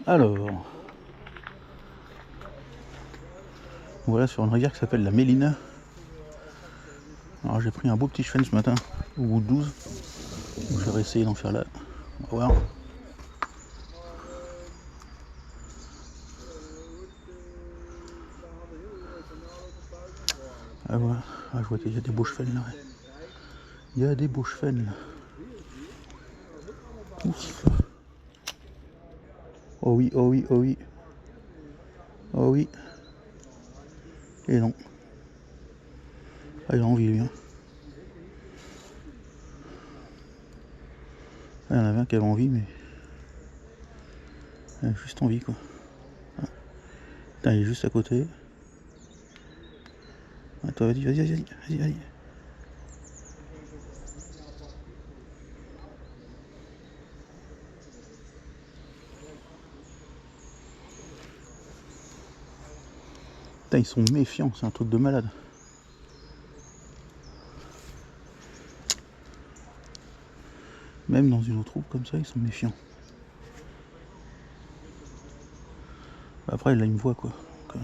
Alors, voilà sur une rivière qui s'appelle la Méline. Alors j'ai pris un beau petit cheven ce matin, au bout de 12. Donc, je vais essayer d'en faire là. On va voir. Ah voilà, ah, je vois qu'il y a des beaux chevens là. Ouais. Il y a des beaux chevens là. Ouf. Oh oui, oh oui, oh oui. Oh oui. Et non. Ah, il a envie lui. Hein. Ah, il y en avait un qui avait envie, mais. Il a juste envie quoi. Ah. Putain, il est juste à côté. Attends, vas-y, vas-y, vas-y, vas-y, vas-y. Putain, ils sont méfiants, c'est un truc de malade. Même dans une autre troupe comme ça, ils sont méfiants. Après, là, il me voit quoi. Donc,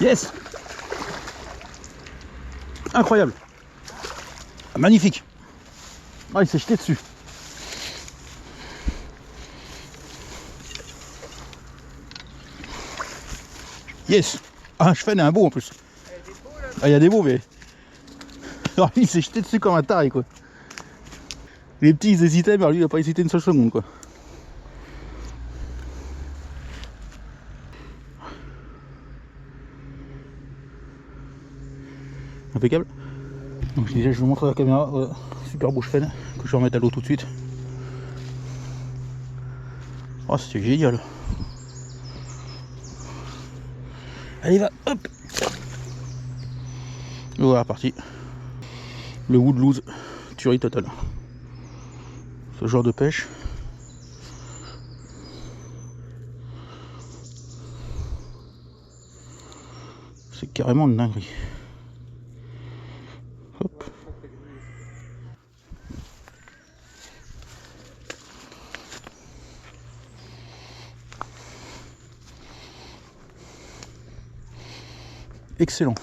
Yes! Incroyable! Magnifique! Ah, il s'est jeté dessus. Yes! Ah, un cheval et un beau en plus. Ah, il y a des beaux, mais. Alors, il s'est jeté dessus comme un taré quoi. Les petits ils hésitaient, mais lui il a pas hésité une seule seconde quoi. Impeccable. Donc déjà je vous montre à la caméra, voilà, super beau cheval que je vais remettre à l'eau tout de suite. Oh c'était génial. Allez va, hop. Voilà parti. Le woodlouse, tuerie totale. Ce genre de pêche. C'est carrément une dinguerie. Hop. Excellent.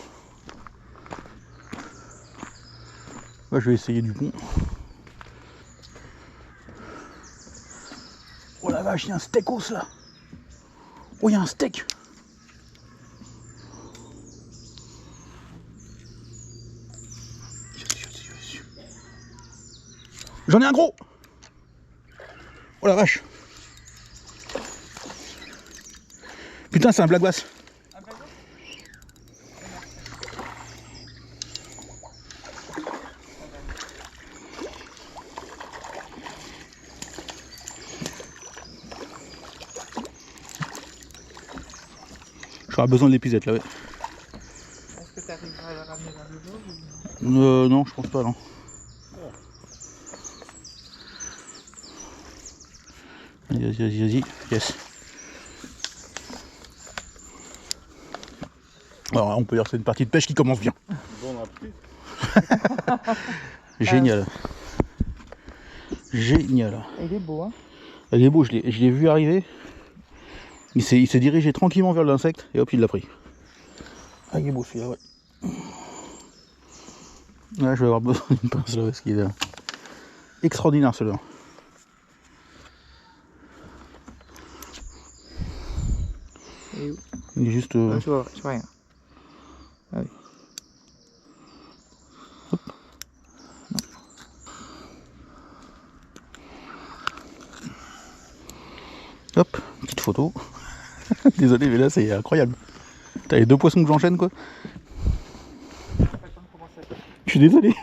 Moi je vais essayer du pont. Oh la vache, il y a un steakos là. Oh il y a un steak. J'en ai un gros. Oh la vache. Putain c'est un black bass. J'aurai besoin de l'épisette là ouais. Est-ce que tu arriveras à le ramener dans le lot ou... Non je pense pas non. Vas-y, vas-y, vas-y, yes. Alors on peut dire que c'est une partie de pêche qui commence bien. Bon, on a pris. Génial. Génial. Il est beau, hein. Il est beau, je l'ai vu arriver. Il s'est dirigé tranquillement vers l'insecte et hop il l'a pris. Ah il est beau celui-là, ouais. Ouais, je vais avoir besoin d'une pince là parce qu'il est extraordinaire celui-là. Il est où? Il est juste. Je vois rien. Ah oui. Hop. Hop, petite photo. Désolé, mais là c'est incroyable. T'as les 2 poissons que j'enchaîne quoi. Je suis désolé.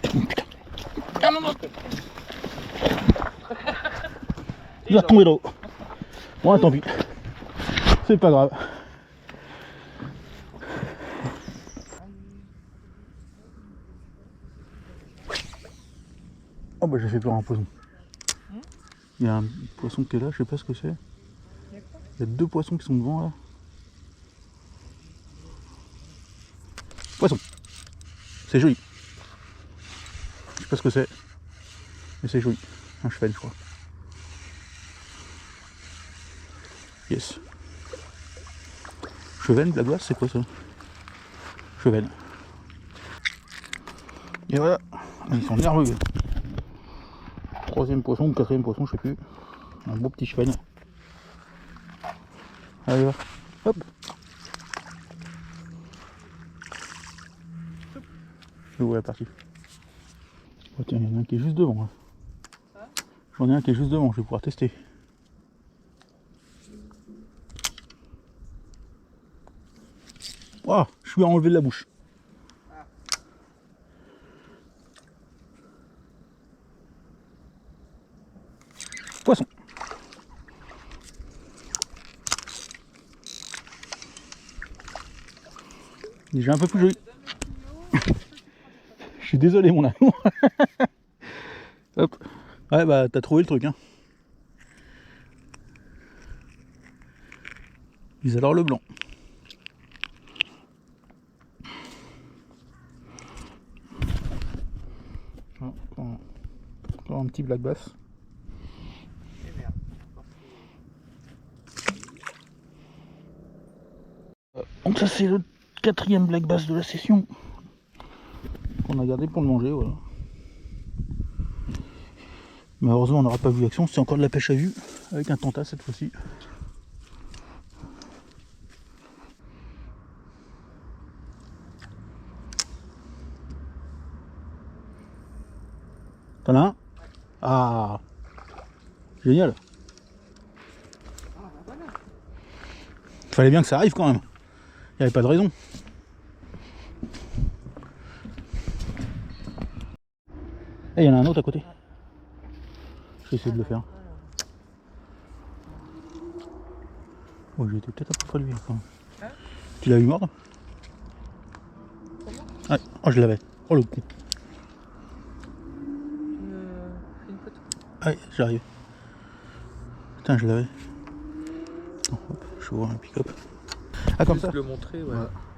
Putain. Ah non, non. Il va tomber là-haut. Bon, tant pis. C'est pas grave. Oh bah j'ai fait peur à un poisson. Il y a un poisson qui est là, je sais pas ce que c'est. Il y a 2 poissons qui sont devant là. Poisson. C'est joli. Je sais pas ce que c'est. Mais c'est joli. Un cheval je crois. Yes. Cheven, de la glace, c'est quoi ça? Cheven. Et voilà. Ils sont nerveux. 3e poisson ou 4e poisson, je sais plus. Un beau petit cheval. Allez, va. Hop. Je vois la partie. Oh, tiens, il y en a un qui est juste devant. J'en ai un qui est juste devant, je vais pouvoir tester. Oh, je suis à enlever de la bouche. Poisson. Déjà un peu plus joli. Je suis désolé mon amour. Hop. Ouais bah t'as trouvé le truc hein. Ils adorent le blanc. Encore un petit black bass. Donc ça c'est le 4e black bass de la session qu'on a gardé pour le manger, voilà. Malheureusement on n'aura pas vu l'action, c'est encore de la pêche à vue avec un tenta cette fois-ci. T'en as un? Ah, génial. Fallait bien que ça arrive quand même. Il n'y avait pas de raison. Et il y en a un autre à côté. Je vais essayer de le faire. Oh, j'ai été peut-être un peu près de lui quand même. Tu l'as vu mordre? Ah, oh, je l'avais. Oh le coup. Une photo. Allez, j'arrive. Putain, je l'avais. Oh, hop, je vois un pick-up. Ah, comme ça? Le montrer, ouais.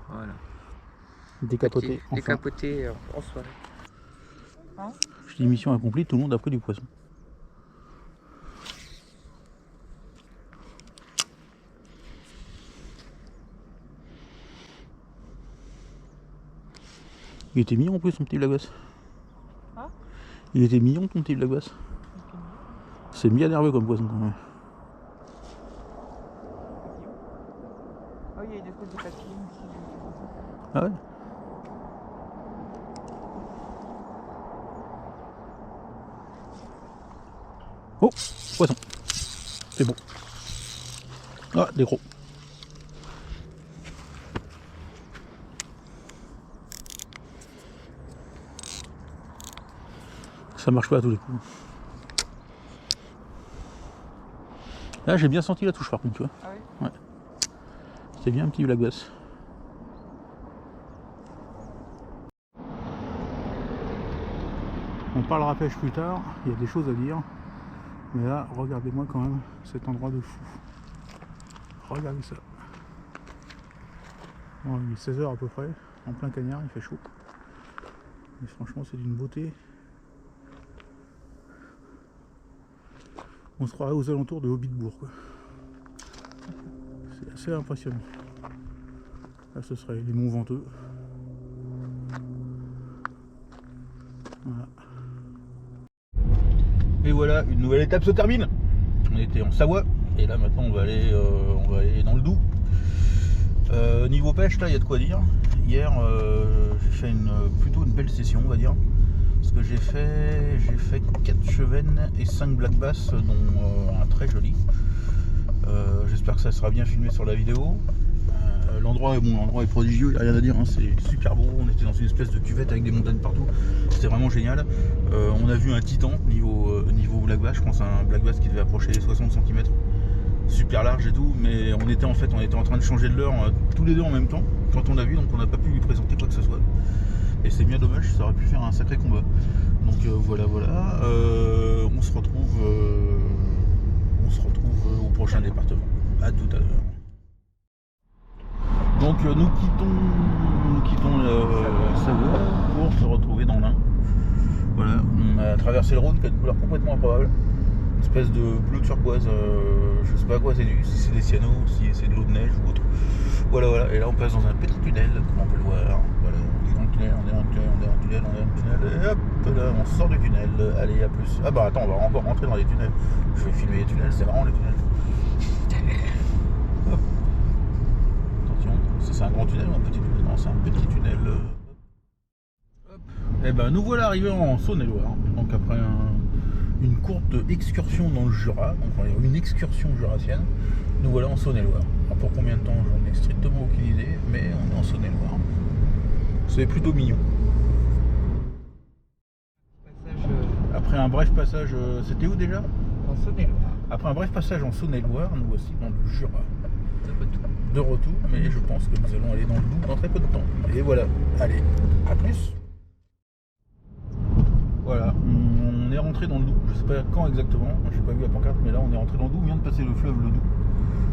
Voilà. Décapoté. Enfin. Décapoté en soirée. Hein? Je dis mission accomplie, tout le monde a pris du poisson. Il était mignon en plus, son petit black bass. Hein? Il était mignon ton petit black bass. C'est bien nerveux comme poisson quand même. Oh, il y a des espèces de papillons ici. Ah ouais? Oh, poisson. C'est bon. Ah, des gros. Ça marche pas à tous les coups. Là, j'ai bien senti la touche par contre, tu vois. Ah oui? Ouais. C'était bien un petit black bass. On parlera pêche plus tard, il y a des choses à dire. Mais là, regardez-moi quand même cet endroit de fou. Regardez ça. Bon, il est 16h à peu près, en plein cagnard, il fait chaud. Mais franchement, c'est d'une beauté. On se croirait aux alentours de Hobbitbourg, quoi. C'est assez impressionnant. Là, ce serait les monts Venteux. Voilà. Et voilà, une nouvelle étape se termine. On était en Savoie et là maintenant on va aller dans le Doubs. niveau pêche, là, il y a de quoi dire. Hier, j'ai fait plutôt une belle session, on va dire. Parce que j'ai fait 4 chevennes et 5 black bass, dont un très joli. J'espère que ça sera bien filmé sur la vidéo. L'endroit est prodigieux, il n'y a rien à dire, hein, c'est super beau. On était dans une espèce de cuvette avec des montagnes partout. C'était vraiment génial. On a vu un titan niveau black bass, je pense un black bass qui devait approcher les 60 cm. Super large et tout, mais on était en train de changer de l'heure tous les deux en même temps quand on l'a vu, donc on n'a pas pu lui présenter quoi que ce soit. Et c'est bien dommage, ça aurait pu faire un sacré combat. Donc voilà. On se retrouve au prochain département. À tout à l'heure. Donc nous quittons le Savoie pour se retrouver dans l'Ain. Voilà, on a traversé le Rhône qui a une couleur complètement improbable. Une espèce de bleu turquoise, je sais pas à quoi c'est dû, si c'est des cyanos, si c'est de l'eau de neige ou autre. Voilà, et là on passe dans un petit tunnel, comme on peut le voir. Voilà, on est dans le tunnel, on est dans le tunnel, et hop, là on sort du tunnel, allez à plus. Ah bah attends, on va encore rentrer dans les tunnels. Je vais filmer les tunnels, c'est marrant les tunnels. Hop. Attention, c'est un grand tunnel ou un petit tunnel? Non, c'est un petit tunnel. Hop. Et ben nous voilà arrivés en Saône-et-Loire, donc après une courte excursion dans le Jura, donc on va dire une excursion jurassienne, nous voilà en Saône-et-Loire. Alors pour combien de temps, j'en ai strictement aucune idée, mais on est en Saône-et-Loire. C'est plutôt mignon. Après un bref passage, c'était où déjà? En Saône-et-Loire. Après un bref passage en Saône-et-Loire, nous voici dans le Jura. De retour, mais je pense que nous allons aller dans le Doubs dans très peu de temps. Et voilà, allez, à plus. Voilà, on est rentré dans le Doubs, je sais pas quand exactement, j'ai pas vu la pancarte, mais là on est rentré dans le Doubs, on vient de passer le fleuve le Doubs.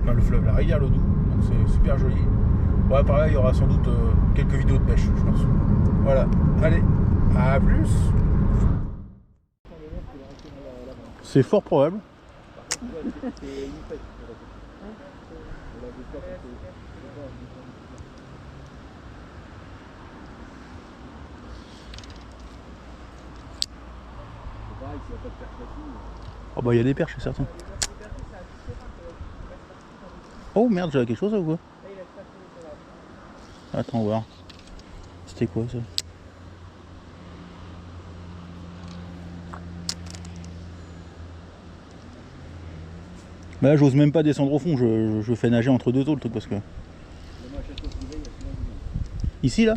Enfin le fleuve, la rivière le Doubs, donc c'est super joli. Ouais, pareil, il y aura sans doute quelques vidéos de pêche, je pense. Voilà, allez, à plus. C'est fort probable. Oh bah il y a des perches, c'est certain. Oh merde, j'avais quelque chose là ou quoi? Attends, on va voir. C'était quoi ça? Bah là j'ose même pas descendre au fond, je fais nager entre deux taux le truc parce que... Ici là?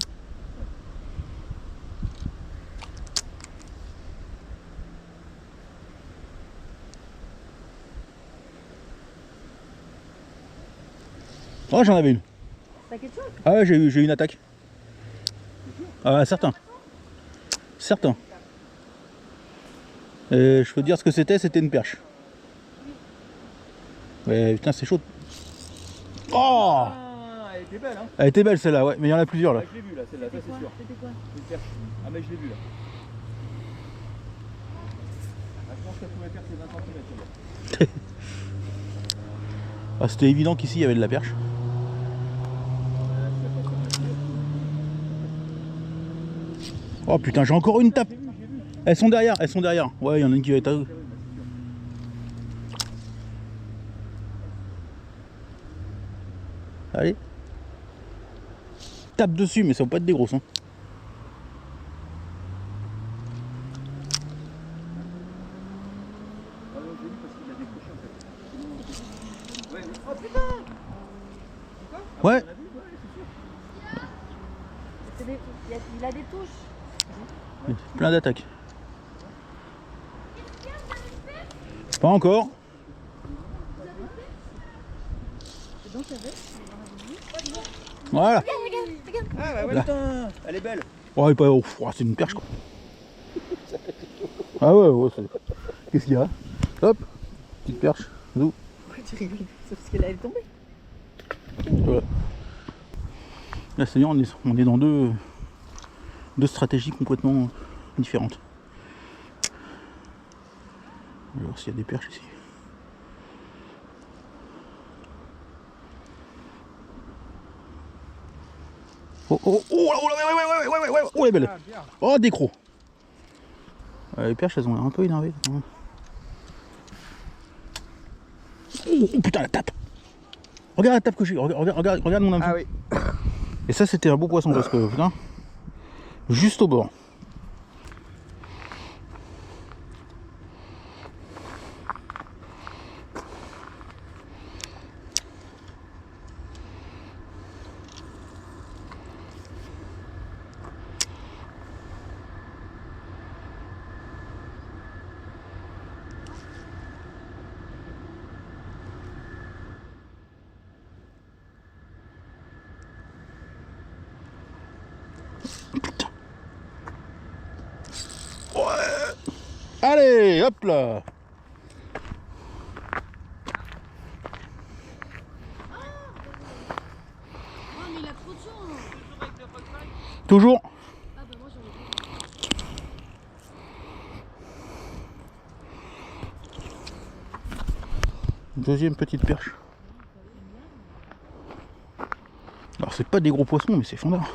Oh j'en avais une. T'as quelque chose? Ah ouais, j'ai eu une attaque. Ah certain. Je peux te dire ce que c'était une perche. Mais putain c'est chaud. Oh, Elle était belle hein. elle était belle celle-là, ouais, mais il y en a plusieurs là. Ah, je l'ai vue là, celle-là, ça c'est sûr. C'était quoi? Une perche. Ah mais je l'ai vue là. Ah, je pense qu'elle pouvait faire ses 20 cm celle-là. Ah, c'était évident qu'ici il y avait de la perche. Oh putain, j'ai encore une tape. Elles sont derrière. Ouais, il y en a une qui va être à eux. Allez. Tape dessus, mais ça va pas être des grosses. Hein. Oh putain! Ouais. Il a des touches. Plein d'attaques. Pas encore. Voilà. Ah bah ouais, putain! Elle est belle! Oh, c'est une perche quoi. Ah ouais, qu'est-ce qu'il y a? Hop, petite perche. D'où? Pourquoi tu rigoles? C'est parce qu'elle est tombée. Voilà. Là, c'est-à-dire on est dans deux stratégies complètement différentes. On va voir s'il y a des perches ici. Oh elle est belle. Oh des crocs. Les perches elles ont l'air un peu énervées. Oh putain la tape. Regarde la tape que j'ai, regarde mon hameçon. Ah oui. Et ça c'était un beau poisson parce que putain, juste au bord. Allez, hop là. Oh, mais il a trop de chance. Toujours. Ah bah moi j'aurais Deuxième petite perche. Alors c'est pas des gros poissons mais c'est fondard.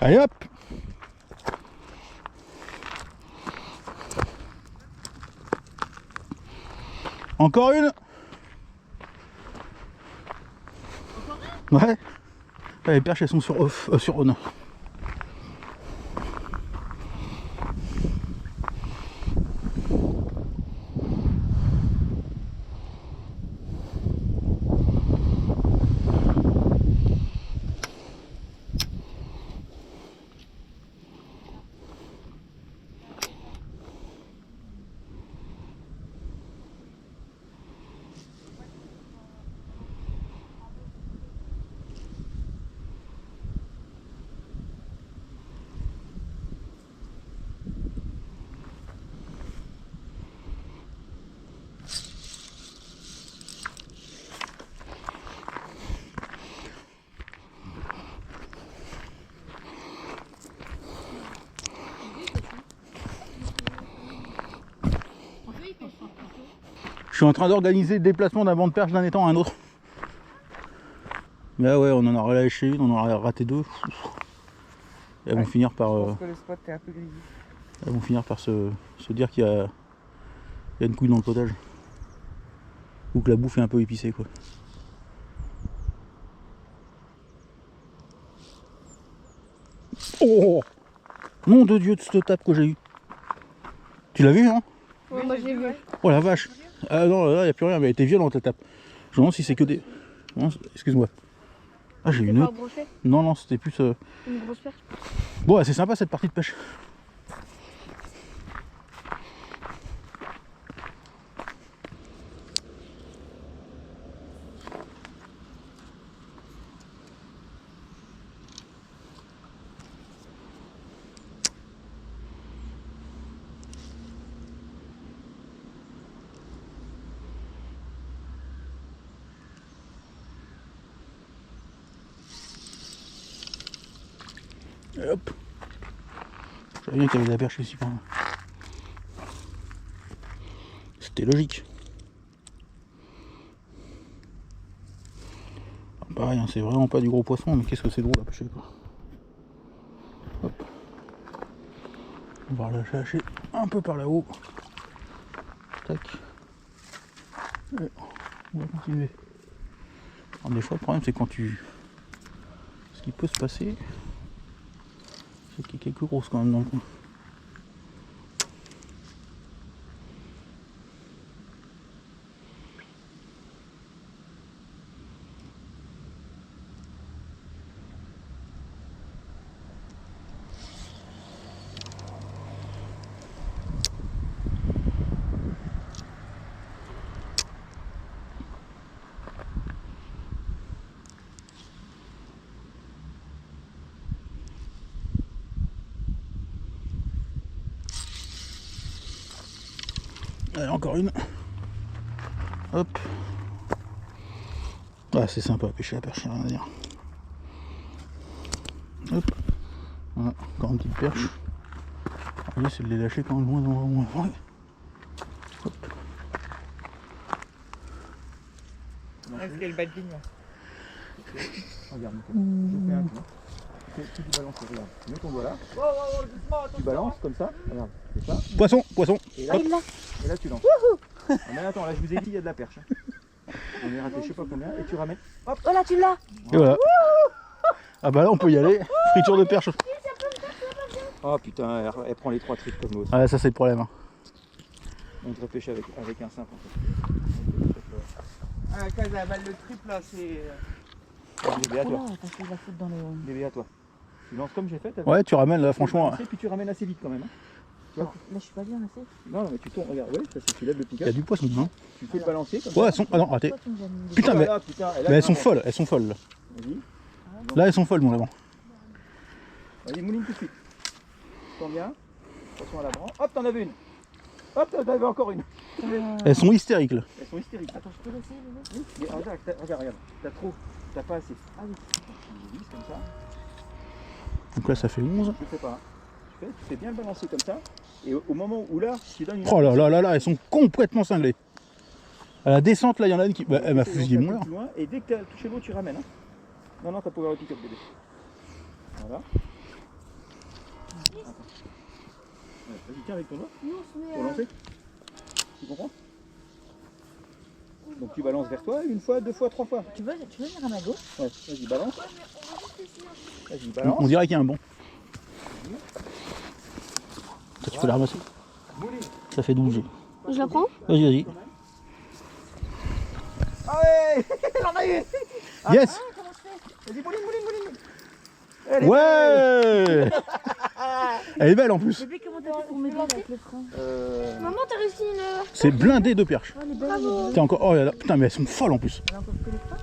Allez hop. Encore une. Ouais. Les perches elles sont sur off, sur on. Je suis en train d'organiser le déplacement d'un banc de perche d'un étang à un autre. Mais ouais, on en a relâché une, on en a raté deux. Elles vont finir par. Je pense que le spot est un peu grillé. Elles vont finir par se dire qu'il y a une couille dans le potage. Ou que la bouffe est un peu épicée quoi. Oh nom de Dieu de cette tape que j'ai eu. Tu l'as vu hein? Ouais, moi j'ai vu. Oh la vache. Ah non là il n'y a plus rien, mais elle était violente la tape. Je me demande si c'est que des. Non, excuse-moi. Ah j'ai eu une. Pas brochet, Non non c'était plus. une grosse perche. Bon ouais, c'est sympa cette partie de pêche. Et hop. Je savais bien qu'il y avait de la perche ici quand même. C'était logique. Pareil, hein, c'est vraiment pas du gros poisson, mais qu'est-ce que c'est drôle à pêcher quoi. Hop. On va la chercher un peu par là-haut. Tac. Et on va continuer. Alors, des fois le problème c'est quand tu. Ce qui peut se passer, c'est qu'il y a quelques grosses quand même dans le coin. Allez, encore une. Hop. Ah, c'est sympa à pêcher la perche, rien à dire. Hop. Voilà, encore une petite perche. L'idée c'est de les lâcher quand même loin dans le loin. Hop. Est-ce qu'il y a le badging là? Regarde, je fais un coup. Tu balances, regarde. Tu mets ton doigt là, Wow, wow, wow, doucement, attention. tu balances comme ça, regarde, c'est ça. Poisson, poisson. Et là, et là tu lances. Ah, mais attends, là je vous ai dit, il y a de la perche. Hein. On est raté je sais pas combien, et tu ramènes. Oh là, tu l'as. Et voilà. Ah bah là on peut y aller. Friture de perche. Oh putain, elle prend les 3 trucs comme l'autre. Ah ça c'est le problème. On devrait pêcher avec un simple en fait. Ah, quand elle avale le triple là, c'est. Bébé à toi. Parce qu'il va foutre dans le. Bébé à toi. Tu lances comme j'ai fait. Ouais tu ramènes là franchement. Et puis tu ramènes assez vite quand même. Hein. Là, je suis pas bien assez. Non, mais tu tournes, regarde, ouais, ça c'est tu lèves le Il y pick-up, a du poisson dedans. tu fais le balancier comme Ouais ça. elles sont. Ah non raté. Pourquoi tu me donnes des- Putain Oh là mais, là, putain, et là, mais elles sont vraiment. folles, elles sont folles là. Vas-y, Là elles sont folles mon avant. vas-y, mouline tout de suite. T'en viens, attention à la branche. Hop, t'en avais une. Hop, t'en avais encore une. Elles sont hystériques là. Elles sont hystériques. Attends, je peux laisser le Oui, mais regarde, t'as trop, t'as pas assez. Ah oui. Tu vises comme ça, Donc là ça fait 11. je fais pas. Tu fais bien le balancer comme ça. Et au moment où là, tu donnes une. Oh là là là là, elles sont complètement cinglées. À la descente là il y en a une qui. Bah, elle m'a fusillé mon leurre. Et dès que tu as touché l'eau, tu ramènes. Hein. Non, non, t'as pas ouvert le pick-up bébé. Voilà. Attends. Ouais, vas-y, tiens avec ton doigt Non, c'est. pour lancer. Tu comprends? Donc tu balances vers toi, une fois, deux fois, trois fois. Tu veux venir à ma gauche? Ouais, vas-y, balance. Vas-y, On balance. dirait qu'il y a un bon. Toi, tu peux la ramasser. Ça fait 12. Je la prends? Vas-y, vas-y. Ah ouais. J'en ai une. Yes. Vas-y, mouline, mouline, mouline. Elle est Ouais. Elle est belle en plus. Bébé, comment t'as fait pour m'aider avec le frein? Maman, t'as réussi une. C'est blindé de perches. Oh, elle est belle, elle est belle. T'es encore. Oh là là. Putain, mais elles sont folles en plus. Elle a encore que les freins?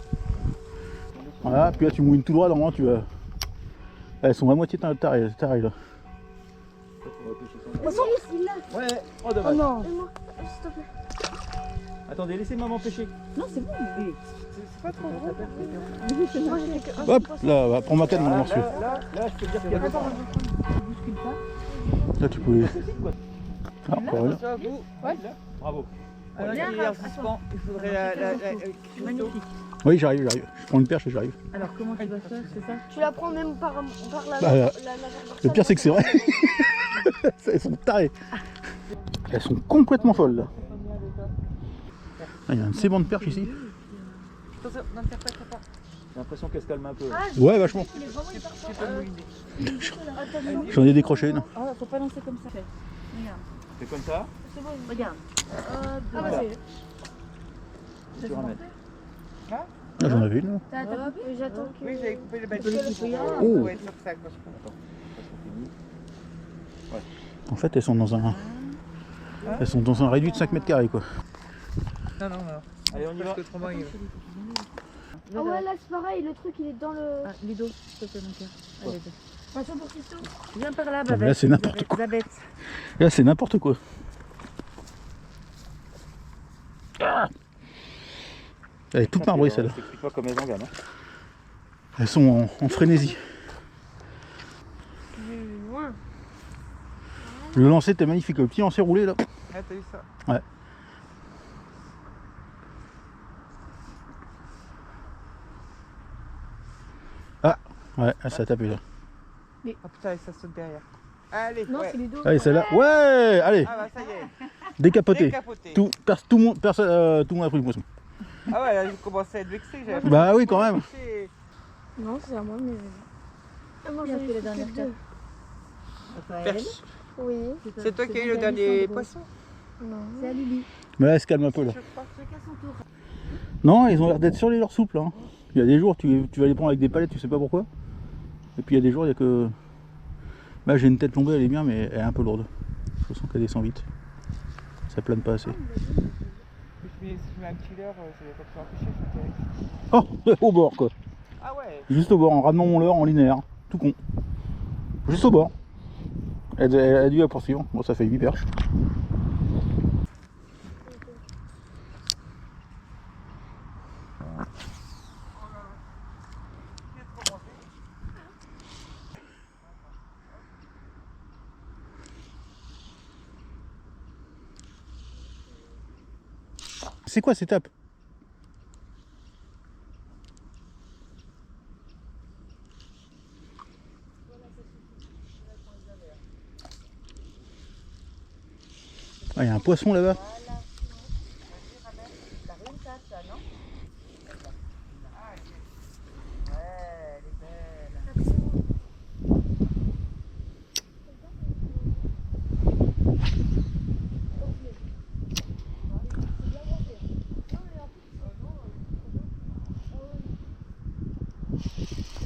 Voilà, puis là tu mouilles tout droit, normalement tu vas. Elles sont à moitié tarées là. Poisson, il l'a. Ouais, oh Oh dommage. non. S'il te plaît. Attendez, laissez maman pêcher. Non, c'est bon. C'est pas trop gros. Moi, j'ai fait que. Hop, là, va, prends ma canne, mon Là, morceau. là, je peux dire qu'il y a Attends, pas. je bouscule pas. Là tu peux. Ah, encore une. Attention à vous. Bravo. Alors, il est en suspens. Il faudrait la. Magnifique. Oui, j'arrive. Je prends une perche et j'arrive. Alors, comment tu vas faire, c'est ça? Tu la prends même par la. Bah, le pire c'est que c'est vrai. Elles sont tarées. Elles sont complètement folles là. Ah, il y a un séban de perche ici. Attention, non, ne pas. J'ai l'impression qu'elle se calme un peu. Ouais, vachement. Tu peux mouiller. J'en ai décroché une. Ah, faut pas lancer comme ça. Regarde. Fais comme ça, Regarde. Ah, bah, c'est. tu ramènes. Là j'en avais une. T'as coupé? J'attends que. Oui, j'avais coupé le badge. Oh. Ouais, sur ça, quoi. En fait elles sont dans un. Elles sont dans un réduit de 5 mètres carrés quoi. Non, non, non. Allez, on y va. Parce que autrement, il. Ah ouais, là c'est pareil, le truc il est dans le. Ah, Ludo, s'il te plaît, mon cœur. Allez, viens. Attention pour Christo. Viens par là, mais là, Babette. c'est n'importe quoi. Babette. Là c'est n'importe quoi. Ah, elle est toute marbrée celle-là. Je t'explique pas comme elles engagent. Hein. Elles sont en frénésie. Loin. Le lancer était magnifique. Le petit lancer roulé là. Ah, t'as vu ça? Ouais. Ah, ouais, ça a tapé là. Ah putain, ça saute derrière. Allez, Non, ouais. c'est Ludo. Allez, celle-là. Ouais, allez, Ah bah ça y est. décapoté. Décapoté. Tout le monde a pris le poisson. Ah ouais, là, je commençais à être vexé. j'avais- Bah oui, quand même. Vexé. Non, c'est à moi, mais. Ah, moi, j'ai fait la dernière carte. Perche. Oui. C'est toi qui as eu le dernier poisson? Non. C'est à Lily. Mais là, elle se calme un peu là. Je crois. Chacun son tour. Non, ils ont l'air d'être sur les leurs souples. Hein. Il y a des jours, tu vas les prendre avec des palettes, tu sais pas pourquoi. Et puis il y a des jours, il y a que. Là, j'ai une tête tombée, elle est bien, mais elle est un peu lourde. Je sens qu'elle descend vite. Ça plane pas assez. Si je mets un killer, ça va pas pouvoir pêcher, c'est terrible. Oh, au bord quoi. Ah ouais. Juste au bord, en ramenant mon leurre en linéaire. Tout con. Juste au bord. Elle a dû la poursuivre. Bon, ça fait 8 perches. C'est quoi ces tapes? Ah, il y a un poisson là-bas.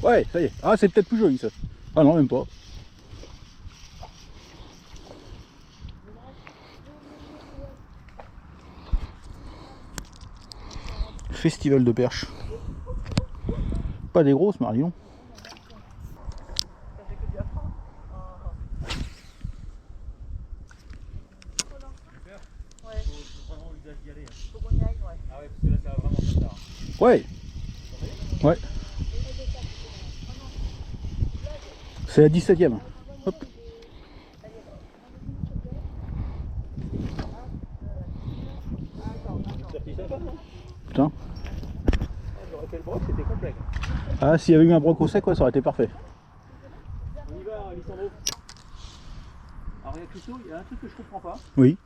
Ouais, ça y est. Ah, c'est peut-être plus joli ça. Ah non, même pas. Festival de perche. Pas des grosses, Marion. Ouais. Ouais. C'est la 17e. Hop. Putain. J'aurais fait le broc, c'était complet. Ah, s'il y avait eu un broc au sec, ouais, ça aurait été parfait. On y va, Alessandro. Alors, il y a Christo, il y a un truc que je comprends pas. Oui.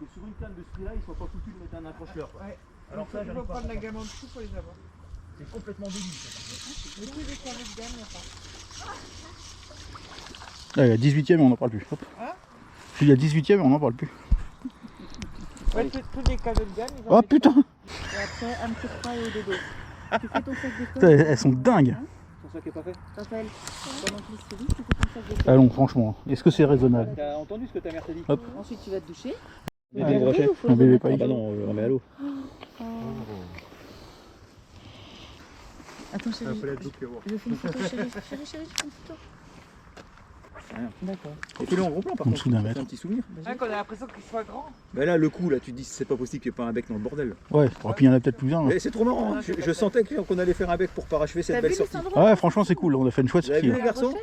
Que sur une canne de ce prix-là, ils sont pas foutus de mettre un accrocheur. Ouais. Alors ça, il j'arrive faut pas. prendre la gamme en dessous pour les avoir. C'est complètement débile. Mais tous les carrés de gamme, il n'y a pas. Ah, il y a 18e et on n'en parle plus. Hop. Hein? Il y a 18e et on n'en parle plus. Ouais, tous les carrés de gamme, ils en Oh mettent putain. pas. Et après, un petit froid et au dodo. Tu fais ton sac de Putain, elles sont dingues. Ton sac est pas fait. Raphaël, pendant que je tu fais ton sac de Allons, franchement. Est-ce que c'est raisonnable? T'as entendu ce que ta mère t'a dit? Hop. Ensuite, tu vas te doucher. Bébé brochet. Un bébé pas Ah bah non, on met à l'eau. Attends, chérie. Je fais une photo, chérie. Chérie, je fais une photo. D'accord. Et fais-le en gros plan par En contre. dessous d'un Ça fait mètre. un petit souvenir. Ah, qu'on a l'impression qu'il soit grand. Bah là, le coup, là, tu te dis c'est pas possible qu'il n'y ait pas un bec dans le bordel. Ouais, et puis il y en a peut-être plus un. Mais c'est trop marrant, hein. Je sentais qu'on allait faire un bec pour parachever cette T'as belle vu sortie. Alessandro? Ah ouais, franchement, c'est cool. On a fait une chouette Vous avez sortie. vu Là. les garçons?